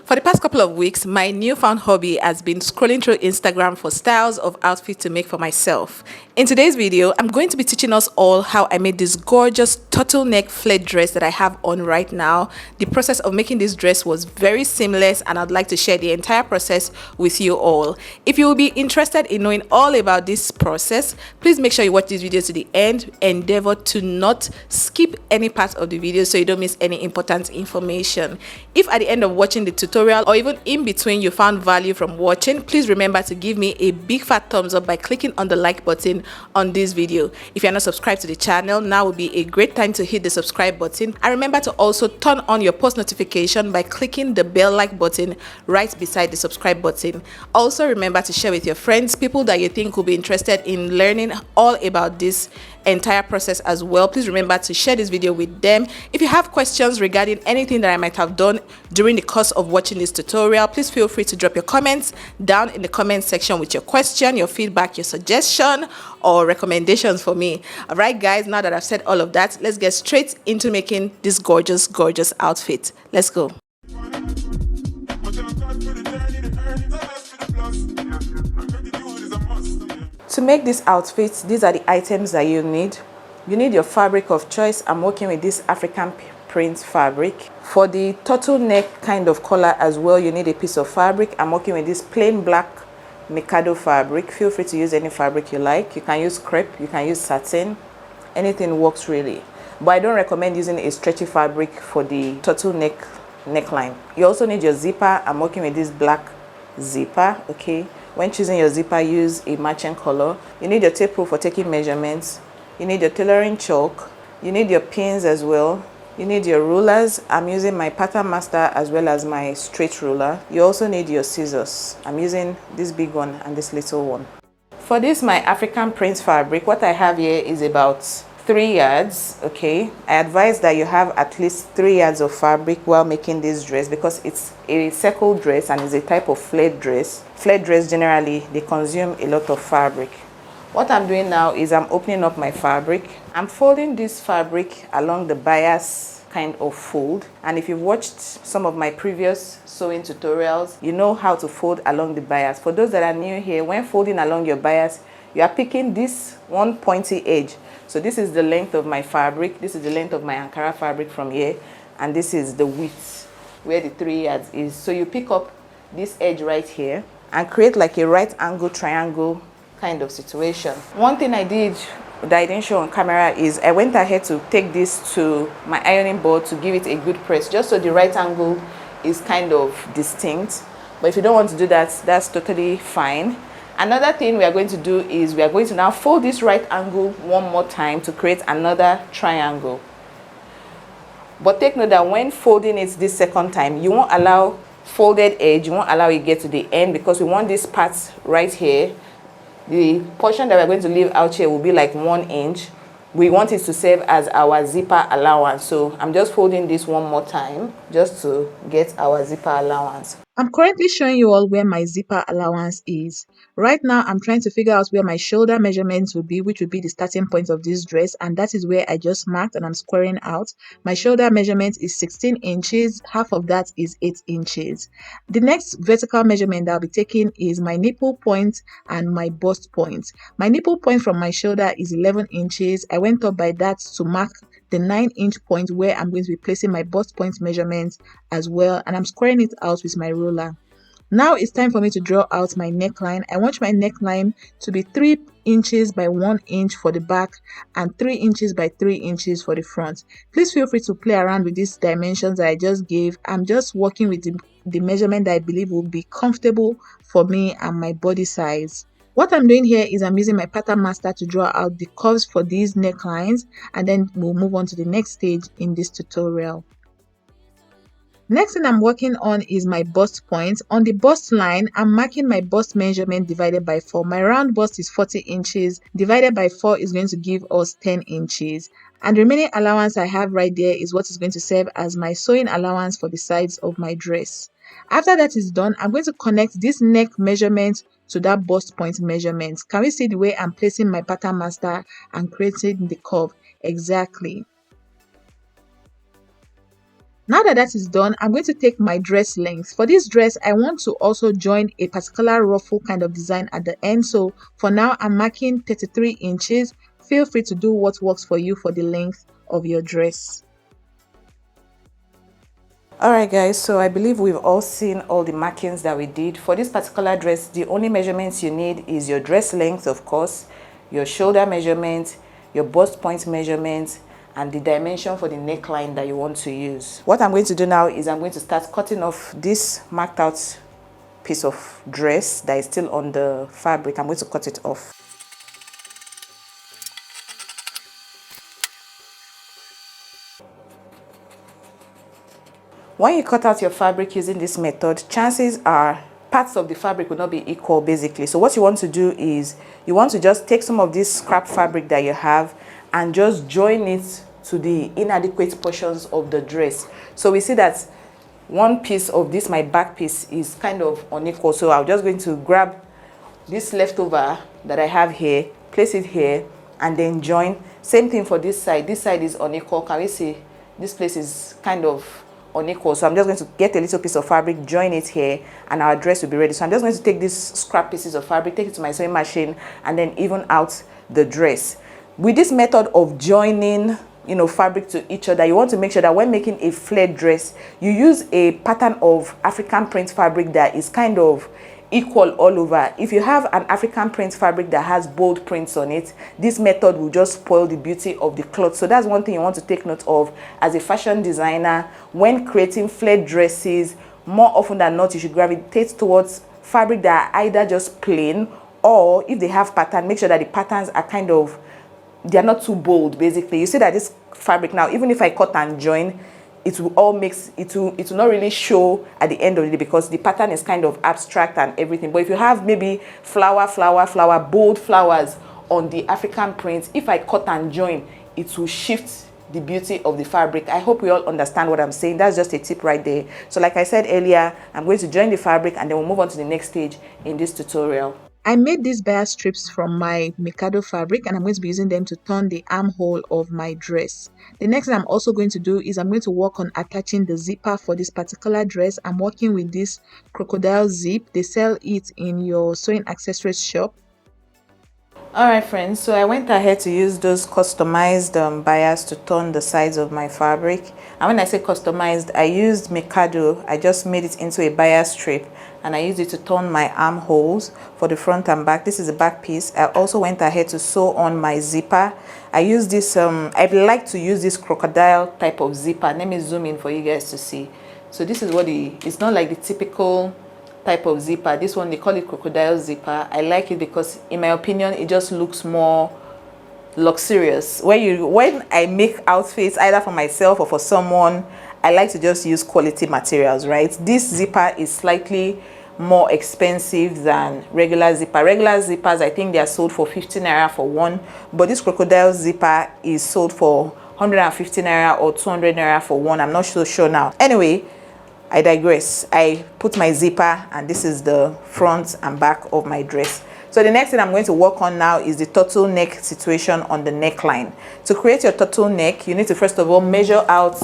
For the past couple of weeks, my newfound hobby has been scrolling through Instagram for styles of outfits to make for myself. In today's video, I'm going to be teaching us all how I made this gorgeous turtleneck flared dress that I have on right now. The process of making this dress was very seamless and I'd like to share the entire process with you all. If you will be interested in knowing all about this process, please make sure you watch this video to the end. Endeavor to not skip any part of the video so you don't miss any important information. If at the end of watching the tutorial or even in between you found value from watching, please remember to give me a big fat thumbs up by clicking on the like button on this video. If you're not subscribed to the channel, now would be a great time to hit the subscribe button, and remember to also turn on your post notification by clicking the bell like button right beside the subscribe button. Also remember to share with your friends, people that you think will be interested in learning all about this entire process as well. Please remember to share this video with them. If you have questions regarding anything that I might have done during the course of watching this tutorial, please feel free to drop your comments down in the comment section with your question, your feedback, your suggestion, or recommendations for me. All right guys, now that I've said all of that, let's get straight into making this gorgeous outfit. Let's go. To make this outfit, these are the items that you need. You need your fabric of choice. I'm working with this African print fabric. For the turtleneck kind of collar as well, you need a piece of fabric. I'm working with this plain black Mikado fabric. Feel free to use any fabric you like. You can use crepe, you can use satin, anything works really. But I don't recommend using a stretchy fabric for the turtleneck neckline. You also need your zipper. I'm working with this black zipper, okay. When choosing your zipper, use a matching color. You need your tape rule for taking measurements. You need your tailoring chalk. You need your pins as well. You need your rulers. I'm using my pattern master as well as my straight ruler. You also need your scissors. I'm using this big one and this little one. For this, my African print fabric, what I have here is about 3 yards, okay. I advise that you have at least 3 yards of fabric while making this dress because it's a circle dress and it's a type of flared dress. Flared dress generally, they consume a lot of fabric. What I'm doing now is I'm opening up my fabric. I'm folding this fabric along the bias kind of fold, and if you've watched some of my previous sewing tutorials, you know how to fold along the bias. For those that are new here, when folding along your bias, you are picking this one pointy edge. So this is the length of my fabric, this is the length of my Ankara fabric from here, and this is the width where the 3 yards is. So you pick up this edge right here and create like a right angle triangle kind of situation. One thing I did that I didn't show on camera is I went ahead to take this to my ironing board to give it a good press, just so the right angle is kind of distinct. But if you don't want to do that, that's totally fine. Another thing we are going to do is we are going to now fold this right angle one more time to create another triangle. But take note that when folding it this second time, you won't allow folded edge, you won't allow it get to the end, because we want this part right here. The portion that we're going to leave out here will be like 1 inch. We want it to serve as our zipper allowance. So I'm just folding this one more time just to get our zipper allowance. I'm currently showing you all where my zipper allowance is. Right now, I'm trying to figure out where my shoulder measurements will be, which will be the starting point of this dress. And that is where I just marked and I'm squaring out. My shoulder measurement is 16 inches. Half of that is 8 inches. The next vertical measurement that I'll be taking is my nipple point and my bust point. My nipple point from my shoulder is 11 inches. I went up by that to mark the 9-inch point where I'm going to be placing my bust point measurements as well, and I'm squaring it out with my ruler. Now it's time for me to draw out my neckline. I want my neckline to be 3 inches by 1 inch for the back and 3 inches by 3 inches for the front. Please feel free to play around with these dimensions that I just gave. I'm just working with the measurement that I believe will be comfortable for me and my body size. What I'm doing here is I'm using my pattern master to draw out the curves for these necklines, and then we'll move on to the next stage in this tutorial. Next thing I'm working on is my bust point. On the bust line, I'm marking my bust measurement divided by 4. My round bust is 40 inches. Divided by 4 is going to give us 10 inches. And the remaining allowance I have right there is what is going to serve as my sewing allowance for the sides of my dress. After that is done, I'm going to connect this neck measurement to that bust point measurement. Can we see the way I'm placing my pattern master and creating the curve? Exactly. Now that that is done, I'm going to take my dress length. For this dress, I want to also join a particular ruffle kind of design at the end. So for now, I'm marking 33 inches. Feel free to do what works for you for the length of your dress. Alright guys, so I believe we've all seen all the markings that we did. For this particular dress, the only measurements you need is your dress length, of course, your shoulder measurement, your bust point measurement, and the dimension for the neckline that you want to use. What I'm going to do now is I'm going to start cutting off this marked out piece of dress that is still on the fabric. I'm going to cut it off. When you cut out your fabric using this method, chances are parts of the fabric will not be equal basically. So what you want to do is you want to just take some of this scrap fabric that you have and just join it to the inadequate portions of the dress. So we see that one piece of this, my back piece, is kind of unequal. So I'm just going to grab this leftover that I have here, place it here, and then join. Same thing for this side. This side is unequal. Can we see this place is kind of unequal? So I'm just going to get a little piece of fabric, join it here, and our dress will be ready. So I'm just going to take these scrap pieces of fabric, take it to my sewing machine, and then even out the dress. With this method of joining, you know, fabric to each other, you want to make sure that when making a flared dress, you use a pattern of African print fabric that is kind of equal all over. If you have an African print fabric that has bold prints on it, this method will just spoil the beauty of the cloth. So that's one thing you want to take note of as a fashion designer. When creating flared dresses, more often than not, you should gravitate towards fabric that are either just plain, or if they have pattern, make sure that the patterns are kind of, they're not too bold basically. You see that this fabric now, even if I cut and join, it will all mix, it will not really show at the end of the day because the pattern is kind of abstract and everything. But if you have maybe flower, bold flowers on the African print, if I cut and join, it will shift the beauty of the fabric. I hope we all understand what I'm saying. That's just a tip right there. So like I said earlier, I'm going to join the fabric and then we'll move on to the next stage in this tutorial. I made these bias strips from my Mikado fabric and I'm going to be using them to turn the armhole of my dress. The next thing I'm also going to do is I'm going to work on attaching the zipper for this particular dress. I'm working with this crocodile zip. They sell it in your sewing accessories shop. Alright friends, so I went ahead to use those customized bias to turn the sides of my fabric. And when I say customized, I used Mikado. I just made it into a bias strip and I used it to turn my armholes for the front and back. This is the back piece. I also went ahead to sew on my zipper. I use this, I like to use this crocodile type of zipper. Let me zoom in for you guys to see. So this is what it's not like the typical type of zipper. This one, they call it crocodile zipper. I like it because in my opinion it just looks more luxurious. When I make outfits either for myself or for someone, I like to just use quality materials, right? This zipper is slightly more expensive than regular zipper. Regular zippers, I think they are sold for 15 naira for one, but this crocodile zipper is sold for 150 naira or 200 naira for one. I'm not so sure now. Anyway, I digress. I put my zipper and this is the front and back of my dress. So the next thing I'm going to work on now is the turtleneck situation on the neckline. To create your turtleneck, you need to first of all measure out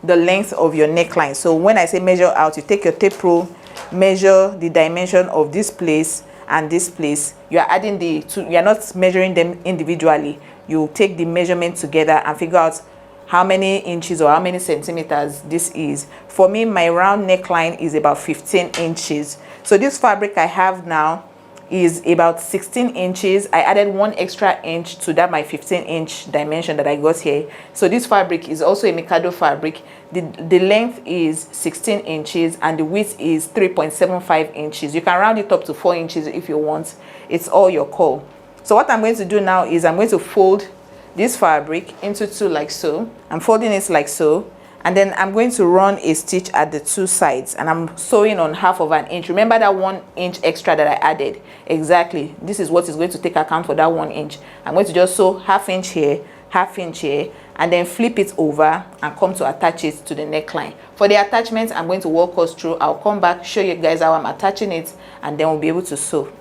the length of your neckline. So when I say measure out, you take your tape rule, measure the dimension of this place and this place. You are adding the two, you are not measuring them individually. You take the measurement together and figure out how many inches or how many centimeters this is. For me, my round neckline is about 15 inches. So this fabric I have now is about 16 inches. I added 1 extra inch to that my 15-inch dimension that I got here. So this fabric is also a Mikado fabric. The length is 16 inches and the width is 3.75 inches. You can round it up to 4 inches if you want. It's all your call. So what I'm going to do now is I'm going to fold this fabric into two like so. I'm folding it like so, and then I'm going to run a stitch at the two sides and I'm sewing on half of an inch. Remember that 1 inch extra that I added? Exactly, this is what is going to take account for that 1 inch. I'm going to just sew half inch here, and then flip it over and come to attach it to the neckline. For the attachment, I'm going to walk us through. I'll come back, show you guys how I'm attaching it, and then we'll be able to sew.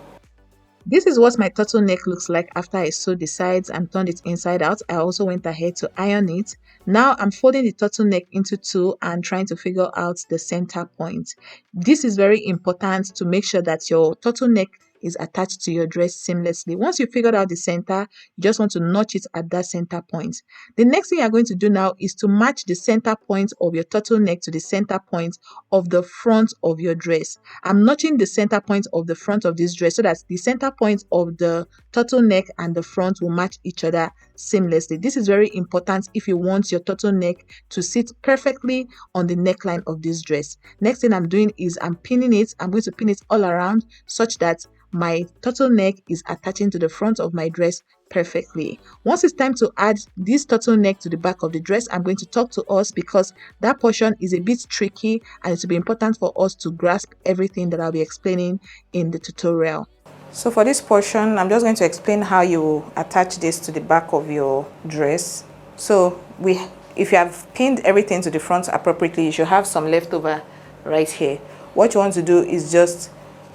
This is what my turtleneck looks like after I sewed the sides and turned it inside out. I also went ahead to iron it. Now I'm folding the turtleneck into two and trying to figure out the center point. This is very important to make sure that your turtleneck is attached to your dress seamlessly. Once you figured out the center, you just want to notch it at that center point. The next thing you're going to do now is to match the center point of your turtleneck to the center point of the front of your dress. I'm notching the center point of the front of this dress so that the center point of the turtleneck and the front will match each other seamlessly. This is very important if you want your turtleneck to sit perfectly on the neckline of this dress. Next thing I'm doing is I'm pinning it. I'm going to pin it all around such that my turtleneck is attaching to the front of my dress perfectly. Once it's time to add this turtleneck to the back of the dress, I'm going to talk to us because that portion is a bit tricky and it will be important for us to grasp everything that I'll be explaining in the tutorial. So for this portion, I'm just going to explain how you attach this to the back of your dress. So if you have pinned everything to the front appropriately, you should have some leftover right here. What you want to do is just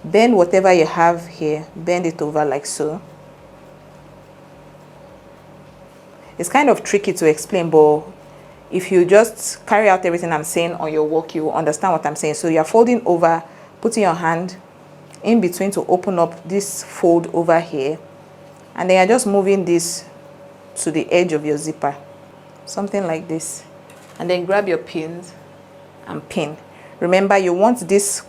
bend whatever you have here, bend it over like so. It's kind of tricky to explain, but if you just carry out everything I'm saying on your work, you will understand what I'm saying. So you're folding over, putting your hand in between to open up this fold over here, and then you're just moving this to the edge of your zipper, something like this, and then grab your pins and pin. Remember, you want this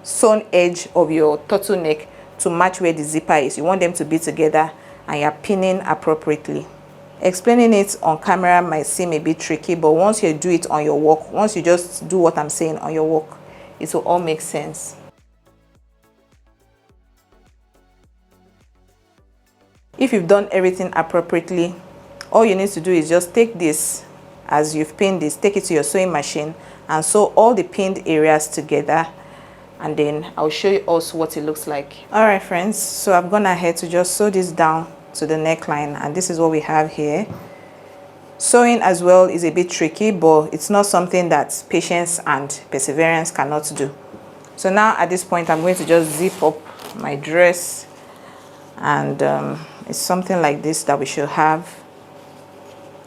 sewn edge of your turtleneck to match where the zipper is. You want them to be together and you're pinning appropriately. Explaining it on camera might seem a bit tricky, but once you do it on your work, once you just do what I'm saying on your work, it will all make sense. If you've done everything appropriately, all you need to do is just take this, as you've pinned this, take it to your sewing machine and sew all the pinned areas together, and then I'll show you also what it looks like. All right friends, so I've gone ahead to just sew this down to the neckline, and this is what we have here. Sewing as well is a bit tricky, but it's not something that patience and perseverance cannot do. So now at this point, I'm going to just zip up my dress, and it's something like this that we should have.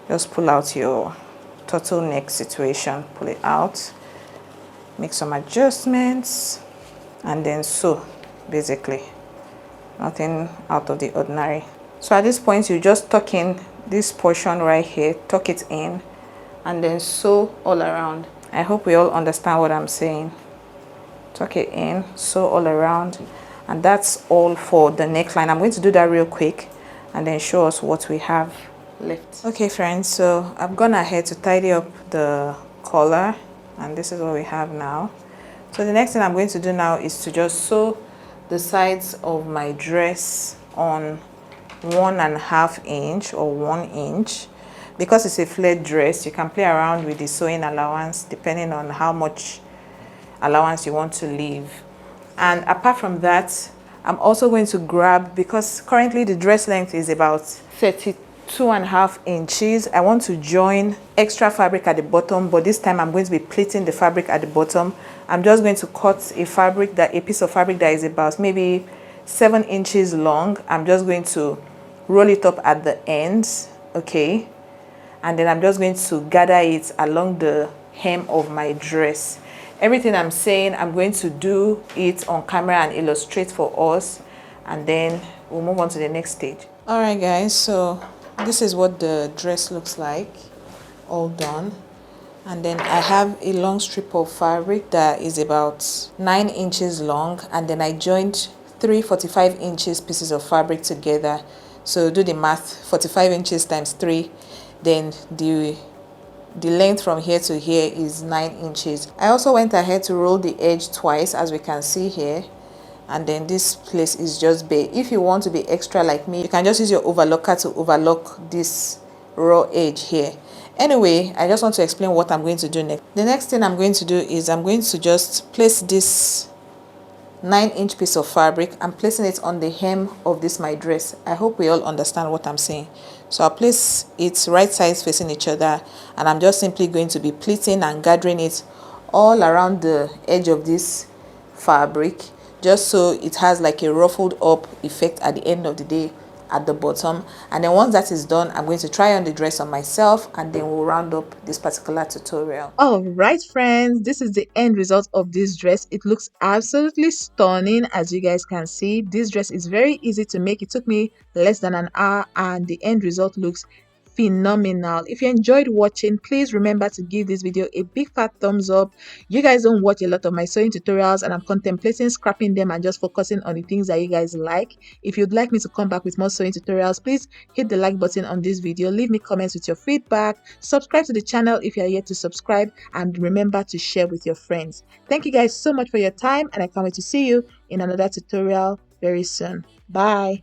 Just pull out your turtleneck situation, pull it out, make some adjustments, and then sew. Basically nothing out of the ordinary. So at this point, you just tuck in this portion right here, tuck it in, and then sew all around. I hope we all understand what I'm saying. Tuck it in, sew all around, and that's all for the neckline. I'm going to do that real quick and then show us what we have left. Okay friends, so I've gone ahead to tidy up the collar, and this is what we have now. So the next thing I'm going to do now is to just sew the sides of my dress on 1.5 inch or 1 inch. Because it's a flared dress, you can play around with the sewing allowance depending on how much allowance you want to leave. And apart from that, I'm also going to grab, because currently the dress length is about 32.5 inches. I want to join extra fabric at the bottom, but this time I'm going to be pleating the fabric at the bottom. I'm just going to cut a piece of fabric that is about maybe 7 inches long. I'm just going to roll it up at the ends, okay, and then I'm just going to gather it along the hem of my dress. Everything I'm saying, I'm going to do it on camera and illustrate for us, and then we'll move on to the next stage. All right guys, so this is what the dress looks like, all done. And then I have a long strip of fabric that is about 9 inches long, and then I joined 3 45 inches pieces of fabric together. So do the math, 45 inches times 3, then the length from here to here is 9 inches. I also went ahead to roll the edge twice, as we can see here, and then this place is just bare. If you want to be extra like me, you can just use your overlocker to overlock this raw edge here. Anyway, I just want to explain what I'm going to do next. The next thing I'm going to do is I'm going to just place this 9-inch piece of fabric. I'm placing it on the hem of this my dress. I hope we all understand what I'm saying. So I'll place it right sides facing each other, and I'm just simply going to be pleating and gathering it all around the edge of this fabric, just so it has like a ruffled up effect at the end of the day at the bottom. And then once that is done, I'm going to try on the dress on myself, and then we'll round up this particular tutorial. All right, friends, this is the end result of this dress. It looks absolutely stunning. As you guys can see, this dress is very easy to make. It took me less than an hour, and the end result looks phenomenal. If you enjoyed watching, please remember to give this video a big fat thumbs up. You guys don't watch a lot of my sewing tutorials, and I'm contemplating scrapping them and just focusing on the things that you guys like. If you'd like me to come back with more sewing tutorials, please hit the like button on this video, leave me comments with your feedback, subscribe to the channel if you are yet to subscribe, and remember to share with your friends. Thank you guys so much for your time, and I can't wait to see you in another tutorial very soon. Bye.